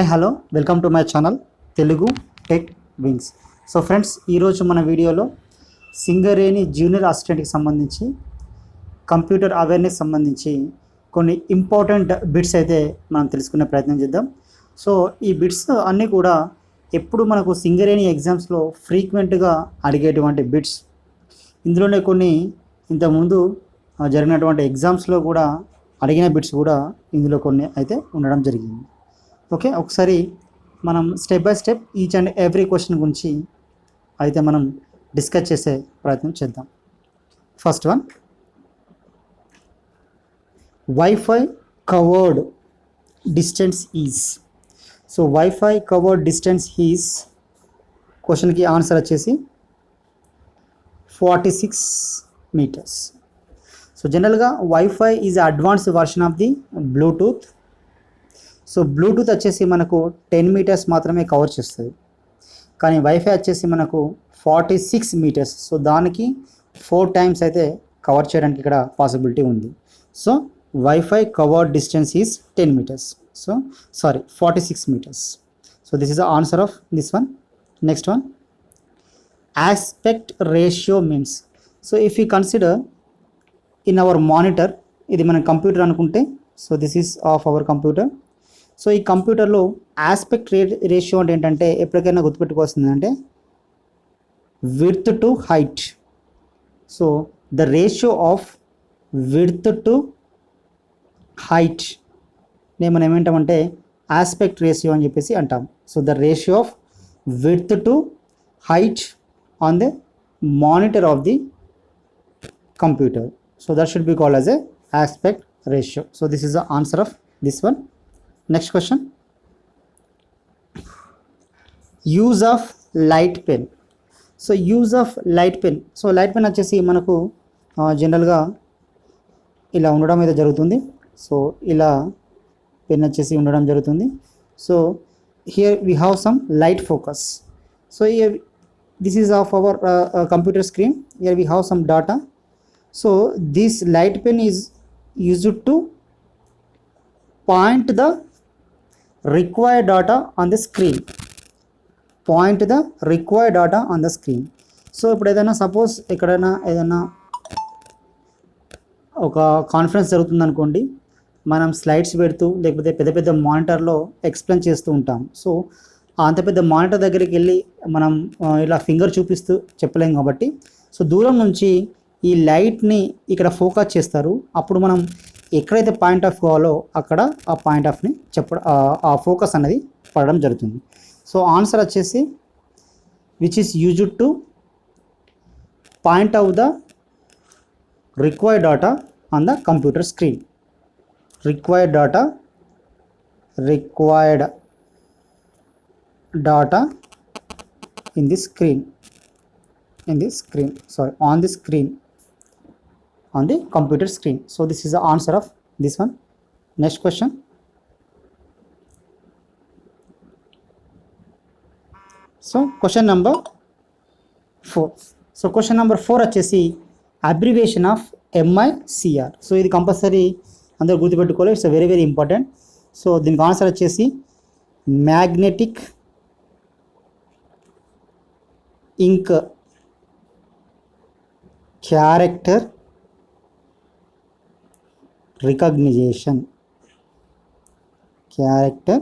Hi hello welcome to my channel Telugu tech wings. So friends, ఈరోజు మన వీడియోలో Singareni junior అసిస్టెంట్కి సంబంధించి కంప్యూటర్ అవేర్నెస్ సంబంధించి కొన్ని ఇంపార్టెంట్ బిట్స్ అయితే మనం తెలుసుకునే ప్రయత్నం చేద్దాం. సో ఈ బిట్స్ అన్నీ కూడా ఎప్పుడు మనకు సింగరేణి ఎగ్జామ్స్లో ఫ్రీక్వెంట్గా అడిగేటువంటి బిట్స్. ఇందులోనే కొన్ని ఇంతకుముందు జరిగినటువంటి ఎగ్జామ్స్లో కూడా అడిగిన బిట్స్ కూడా ఇందులో కొన్ని అయితే ఉండడం జరిగింది. ఓకే, ఒకసారి మనం step by step each and every question గురించి అయితే మనం డిస్కస్ చేసే ప్రయత్నం చేద్దాం. First one, wifi covered distance is. So wifi covered distance is క్వశ్చన్కి ఆన్సర్ వచ్చేసి 46 meters. సో జనరల్గా wifi is advanced version of the Bluetooth. So Bluetooth వచ్చేసి మనకు 10 meters మాత్రమే కవర్ చేస్తుంది, కానీ వైఫై వచ్చేసి మనకు 46 meters. సో దానికి 4 times అయితే కవర్ చేయడానికి ఇక్కడ పాసిబిలిటీ ఉంది. So wifi covered distance is 10 meters. So 46 meters. So this is the answer of this one. Next one, aspect ratio means. So if you consider in our monitor, ఇది మన computer అనుకుంటే, so this is of our computer. So ఈ కంప్యూటర్లో aspect ratio అంటే ఏంటంటే ఎప్పటికైనా గుర్తుపెట్టుకోవాల్సింది అంటే width to height. So the ratio of width to height మనం ఏమంటామంటే ఆస్పెక్ట్ రేషియో అని చెప్పేసి అంటాం. So the ratio of width to height on the monitor of the computer. So that should be called as a aspect ratio. So this is the answer of this one. Next question, use of light pen. So use of light pen. So light pen వచ్చేసి మనకు జనరల్గా ఇలా ఉండడం అయితే జరుగుతుంది. So ఇలా pen వచ్చేసి ఉండడం జరుగుతుంది. So here we have some light focus. So here this is of our computer screen. Here we have some data. So this light pen is used to point the required data on the screen. Point the required data on the screen. So ఇప్పుడు ఏదైనా suppose ఎక్కడైనా ఏదైనా ఒక conference జరుగుతుంది అనుకోండి, మనం slides పెడుతూ లేకపోతే పెద్ద పెద్ద మానిటర్లో ఎక్స్ప్లెయిన్ చేస్తూ ఉంటాం. సో అంత పెద్ద మానిటర్ దగ్గరికి వెళ్ళి మనం ఇలా ఫింగర్ చూపిస్తూ చెప్పలేం కాబట్టి, సో దూరం నుంచి ఈ లైట్ని ఇక్కడ ఫోకస్ చేస్తారు. అప్పుడు మనం ఎక్కడైతే పాయింట్ ఆఫ్ కావాలో అక్కడ ఆ పాయింట్ ఆఫ్ని ఆ ఫోకస్ అనేది పడడం జరుగుతుంది. సో ఆన్సర్ వచ్చేసి which is used to point out the required data on the computer screen. Required data in the screen, on the screen, on the computer screen. So this is the answer of this one. Next question, so question number 4. So question number 4 వచ్చేసి abbreviation of MICR. So ఇది compulsory అందరూ గుర్తుపెట్టుకోవాలి. It's very very important. So దీనికి answer వచ్చేసి magnetic ink character recognition. Character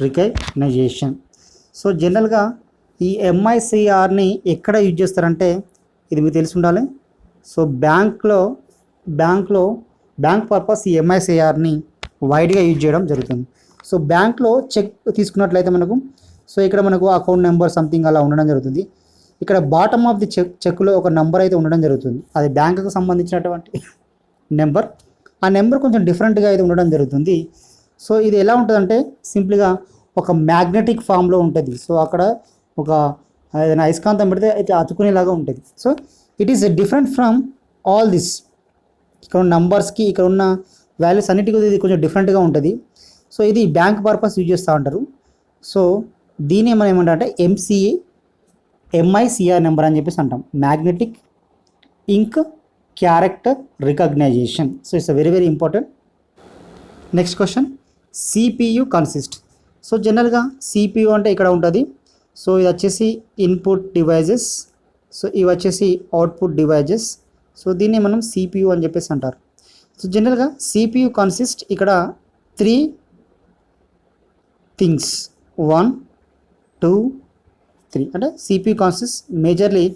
recognition. So జనరల్గా ఈ ఎంఐసిఆర్ని ఎక్కడ use చేస్తారంటే, ఇది మీకు తెలిసి ఉండాలి. సో బ్యాంక్ పర్పస్ ఈ ఎంఐసిఆర్ని వైడ్గా యూజ్ చేయడం జరుగుతుంది. సో బ్యాంక్లో చెక్ తీసుకున్నట్లయితే మనకు, సో ఇక్కడ మనకు అకౌంట్ నెంబర్ సంథింగ్ అలా ఉండడం జరుగుతుంది. ఇక్కడ బాటమ్ ఆఫ్ ది చెక్లో ఒక నెంబర్ అయితే ఉండడం జరుగుతుంది. అది బ్యాంకుకు సంబంధించినటువంటి నెంబర్. ఆ నెంబర్ కొంచెం డిఫరెంట్గా అయితే ఉండడం జరుగుతుంది. సో ఇది ఎలా ఉంటుందంటే సింపుల్గా ఒక మ్యాగ్నెటిక్ ఫామ్లో ఉంటుంది. సో అక్కడ ఒక ఏదైనా అయస్కాంతం పెడితే అయితే అతుకునేలాగా ఉంటుంది. So it is different from all this. ఇక్కడ ఉన్న నంబర్స్కి ఇక్కడ ఉన్న వాల్యూస్ అన్నిటికీ ఇది కొంచెం డిఫరెంట్గా ఉంటుంది. సో ఇది బ్యాంక్ పర్పస్ యూజ్ చేస్తూ ఉంటారు. సో దీన్ని మనం ఏమంటారంటే ఎంసీఏ ఎంఐసిఆర్ నెంబర్ అని చెప్పేసి అంటాం, magnetic ink character recognition. So it's very very important. Next question, CPU consist. So జనరల్గా సిపియు అంటే ఇక్కడ ఉంటుంది. సో ఇది వచ్చేసి ఇన్పుట్ డివైజెస్, సో ఇవి వచ్చేసి అవుట్పుట్ డివైజెస్. సో దీన్ని మనం సిపియు అని చెప్పేసి అంటారు. సో జనరల్గా సిపియు కన్సిస్ట్ ఇక్కడ 3 థింగ్స్, 1 2 3 అంటే సిపియు కన్సిస్ట్ మేజర్లీ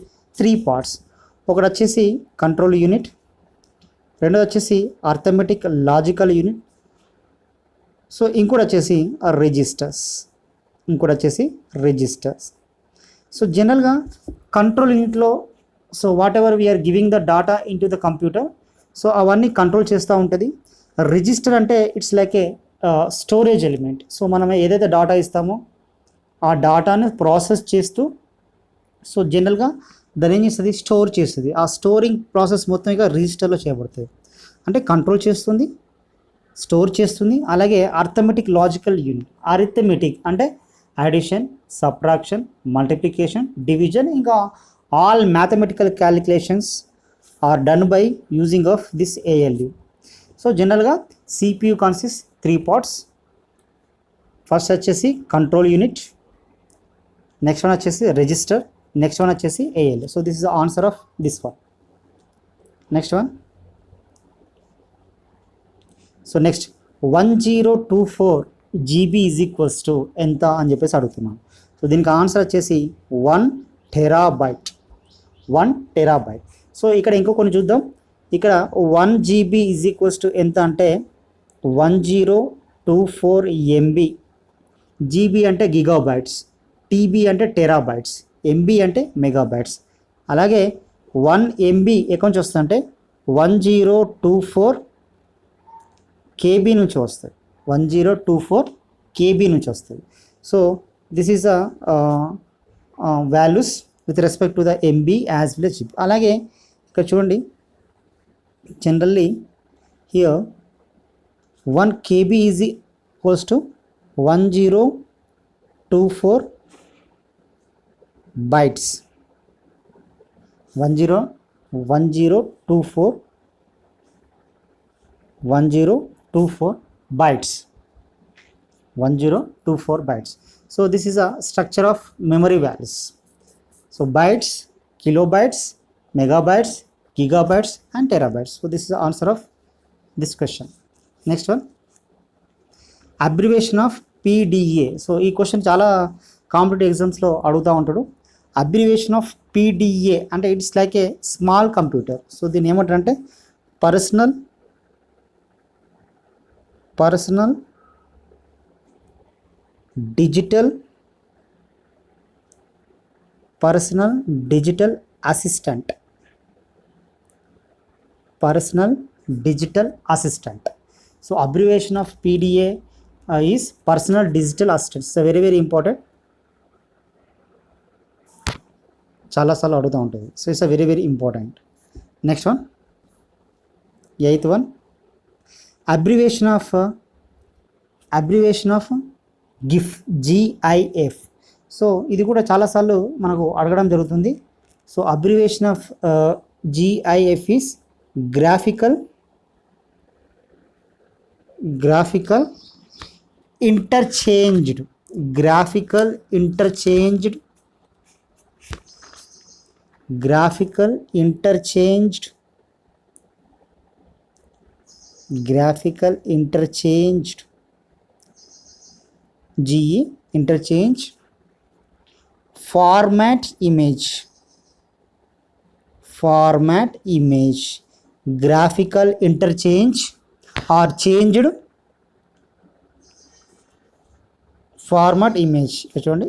3 పార్ట్స్. ఒకటి వచ్చేసి కంట్రోల్ యూనిట్, రెండోది వచ్చేసి అర్థమెటిక్ లాజికల్ యూనిట్, సో ఇంకోటి వచ్చేసి రిజిస్టర్స్. సో జనరల్గా కంట్రోల్ యూనిట్లో so whatever we're giving the data into the computer, so అవన్నీ కంట్రోల్ చేస్తూ ఉంటుంది. రిజిస్టర్ అంటే it's like a storage element. So మనం ఏదైతే డాటా ఇస్తామో ఆ డాటాను ప్రాసెస్ చేస్తూ సో జనరల్గా దాని ఏం చేస్తుంది, స్టోర్ చేస్తుంది. ఆ స్టోరింగ్ ప్రాసెస్ మొత్తం ఇక రిజిస్టర్లో చేయబడుతుంది. అంటే కంట్రోల్ చేస్తుంది, స్టోర్ చేస్తుంది. అలాగే అర్థమెటిక్ లాజికల్ యూనిట్, అరిథమెటిక్ అంటే అడిషన్, సబ్ట్రాక్షన్, మల్టిప్లికేషన్, డివిజన్, ఇంకా all mathematical calculations are done by using of this ALU. So జనరల్గా CPU కన్సిస్ట్ 3 పార్ట్స్. ఫస్ట్ వచ్చేసి కంట్రోల్ యూనిట్, నెక్స్ట్ వన్ వచ్చేసి రిజిస్టర్, నెక్స్ట్ వన్ వచ్చేసి ALU. So this is the answer of this one. Next one, so next 1024 GB is equals to ఎంత అని చెప్పేసి అడుగుతున్నాను. So దీనికి answer వచ్చేసి 1 టెరాబైట్. సో ఇక్కడ ఇంకో కొన్ని చూద్దాం. ఇక్కడ 1 GB ఈజ్ ఈక్వల్స్ టు ఎంత అంటే 1024 MB. GB అంటే గిగాబైట్స్, TB అంటే టెరాబైట్స్, MB అంటే మెగాబైట్స్. అలాగే 1 MB ఎక్కడి నుంచి వస్తుంది అంటే 1024 KB నుంచి వస్తుంది, 1024 KB నుంచి వస్తుంది. So this is the values with respect to the MB as well as GB. అలాగే ఇక్కడ చూడండి, generally here 1 KB is equals to 1024 bytes. 1024 bytes. 1024 bytes. So this is a structure of memory values. So bytes, kilobytes, megabytes, gigabytes and terabytes. So this is the answer of this question. Next one, abbreviation of PDA. So ఈ question చాలా competitive ఎగ్జామ్స్లో అడుగుతూ ఉంటాడు. Abbreviation of PDA అంటే it's like a small computer. So దీన్ని ఏమంటారు అంటే personal digital assistant. So abbreviation of PDA is personal digital assistant. So very very important, చాలాసార్లు అడుగుతూ ఉంటుంది. So it's very very important. Next one, 8th one, abbreviation of GIF. So ఇది కూడా చాలాసార్లు మనకు అడగడం జరుగుతుంది. So abbreviation of GIF is graphical interchanged. GE interchange format image, graphical interchange or changed format image. చూడండి,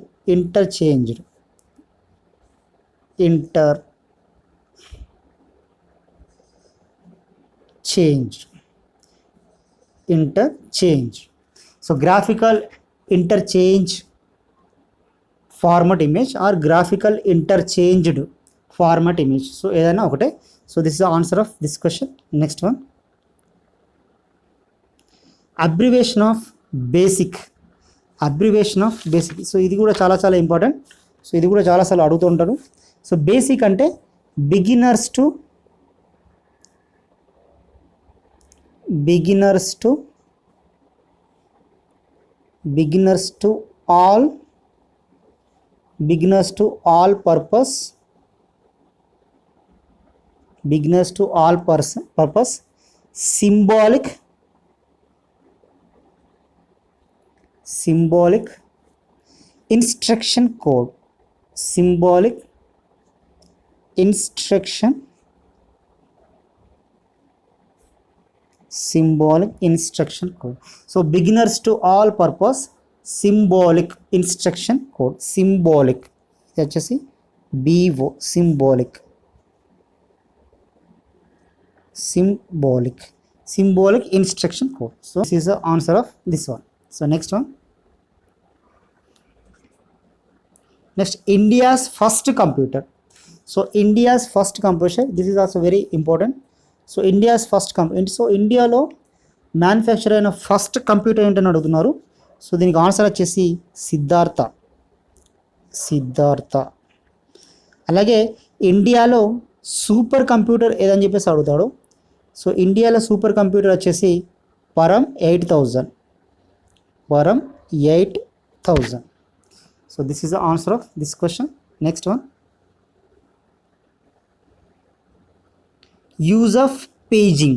interchanged. So graphical interchange format image or graphical interchanged format image. So ఏదైనా ఒకటే. So this is the answer of this question. Next one, abbreviation of basic. So ఇది కూడా చాలా చాలా important. So ఇది కూడా చాలాసార్లు అడుగుతూ ఉంటారు. సో బేసిక్ అంటే beginners to all purpose symbolic instruction code so beginners to all purpose symbolic instruction code. Symbolic ఇది వచ్చేసి BO symbolic instruction code. So this is the answer of this one. So next one. Next, India's first computer. So India's first computer, this is also very important. So India's first computer. So ఇండియాలో manufacture అయిన first computer ఏంటని అడుగుతున్నారు. So దీనికి answer వచ్చేసి సిద్ధార్థ. అలాగే ఇండియాలో super computer ఏదని చెప్పేసి అడుగుతాడు. సో ఇండియాలో సూపర్ కంప్యూటర్ వచ్చేసి పరం 8000. So this is the answer of this question. Next one. Use of paging.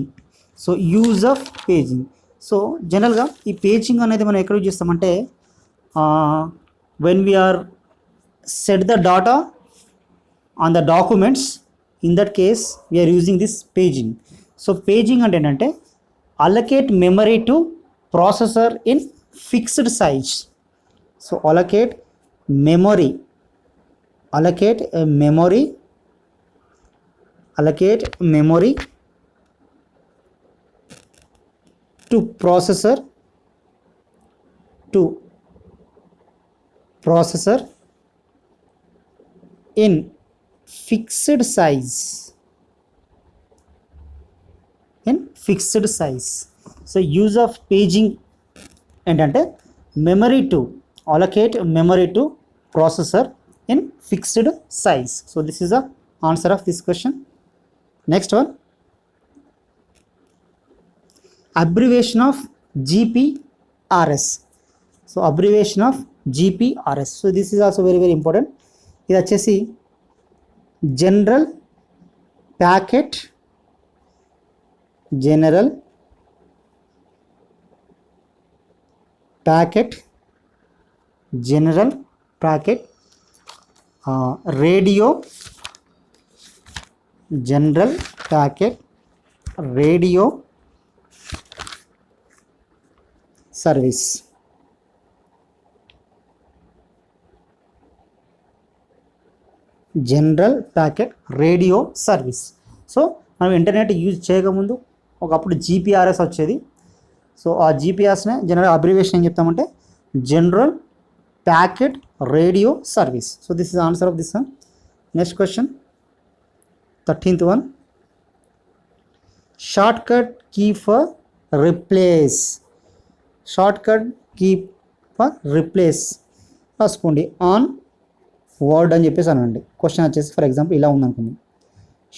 So general ga ee paging anedi మనం ఎక్కడ యూజ్ చేస్తామంటే when we are set the data on the documents, in that case we are using this paging. So paging అంటే ఏంటంటే allocate memory to processor in fixed size. So allocate memory to processor in fixed size. So use of paging ఏంటంటే allocate memory to processor in fixed size. So this is the answer of this question. Next one. Abbreviation of GPRS. So abbreviation of GPRS. So this is also very important. ఇది వచ్చేసి general packet radio service. General packet radio service. So మనం internet use చేయకముందు ఒకప్పుడు GPRS వచ్చేది. So ఆ GPRSనే general abbreviation ఏం చెప్తామంటే general packet radio service. So this is answer of this one. Next question 13th one. Shortcut key for replace రాసుకోండి. On word అని చెప్పేసి అనండి. క్వశ్చన్ వచ్చేసి ఫర్ ఎగ్జాంపుల్ ఇలా ఉందనుకోండి,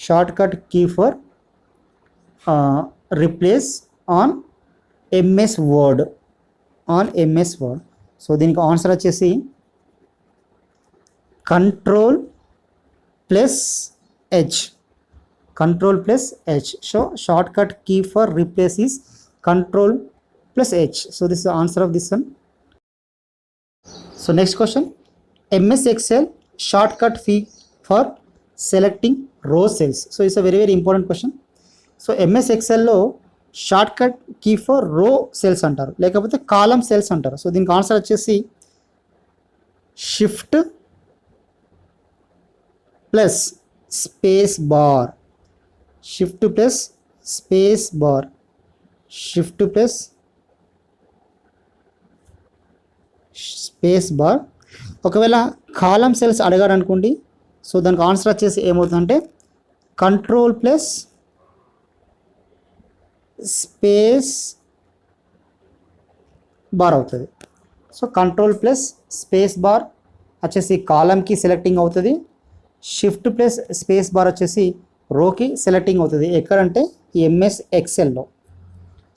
shortcut key for replace on MS Word. So దీనికి answer వచ్చేసి control plus H. So shortcut key for replace is control plus H. So this is the answer of this one. So next question. MS Excel shortcut key for selecting row cells. So it's a very important question. So MS Excel లో shortcut key for row cells అంటారు, లేకపోతే column cells అంటారు. So దీనికి answer వచ్చేసి shift plus space bar. ఒకవేళ column cells అడిగాడు అనుకోండి, so దానికి ఆన్సర్ వచ్చేసి ఏమవుతుందంటే కంట్రోల్ ప్లస్ స్పేస్ బార్ అవుతుంది. So control plus space bar వచ్చేసి కాలమ్కి సెలెక్టింగ్ అవుతుంది, షిఫ్ట్ ప్లస్ స్పేస్ బార్ వచ్చేసి రోకి సెలెక్టింగ్ అవుతుంది. ఎక్కడంటే ఈ ఎంఎస్ ఎక్సెల్లో.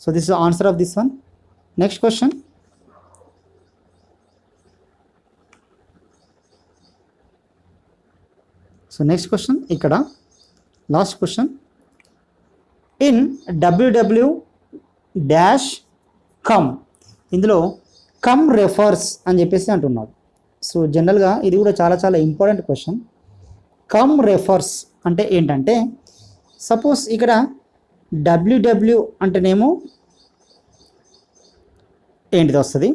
So this is answer of this one. Next question. So next question ఇక్కడ లాస్ట్ క్వశ్చన్. ఇన్ www-com ఇందులో కమ్ రెఫర్స్ అని చెప్పేసి అంటున్నాడు. సో జనరల్గా ఇది కూడా చాలా చాలా ఇంపార్టెంట్ క్వశ్చన్. కమ్ రెఫర్స్ అంటే ఏంటంటే, సపోజ్ ఇక్కడ www అంటేనేమో ఏంటిది వస్తుంది.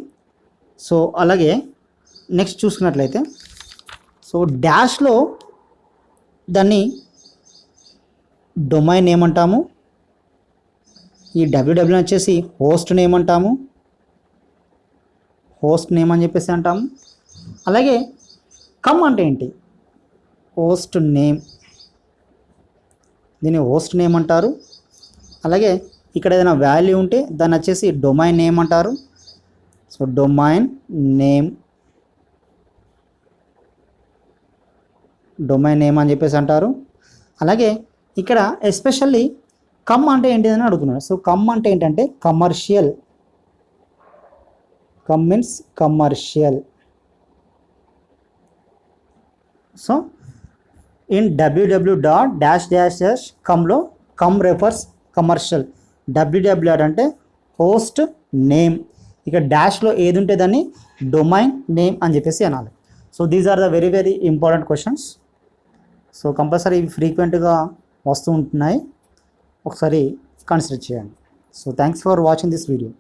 సో అలాగే నెక్స్ట్ చూసుకున్నట్లయితే, సో డాష్లో దాన్ని డొమైన్ నేమ్ అంటాము, ఈ www వచ్చేసి హోస్ట్ నేమ్ అంటాము, హోస్ట్ నేమ్ అని చెప్పేసి అంటాము. అలాగే కమ్ అంటే ఏంటి, హోస్ట్ నేమ్, దీన్ని హోస్ట్ నేమ్ అంటారు. అలాగే ఇక్కడ ఏదైనా వాల్యూ ఉంటే దాన్ని వచ్చేసి డొమైన్ నేమ్ అంటారు. సో డొమైన్ నేమ్ అని చెప్పేసి అంటారు. అలాగే ఇక్కడ ఎస్పెషల్లీ కమ్ అంటే ఏంటిదని అడుగుతున్నాడు. సో కమ్ అంటే ఏంటంటే commercial, com means commercial. So in www.-comలో కమ్ రెఫర్స్ కమర్షియల్, www అంటే హోస్ట్ నేమ్, ఇక డాష్లో ఏది ఉంటే దాన్ని డొమైన్ నేమ్ అని చెప్పేసి అనాలి. So these are the very very important questions. So compulsory ఇవి ఫ్రీక్వెంట్గా వస్తూ ఉంటున్నాయి, ఒకసారి కన్సిడర్ చేయండి. So thanks for watching this video.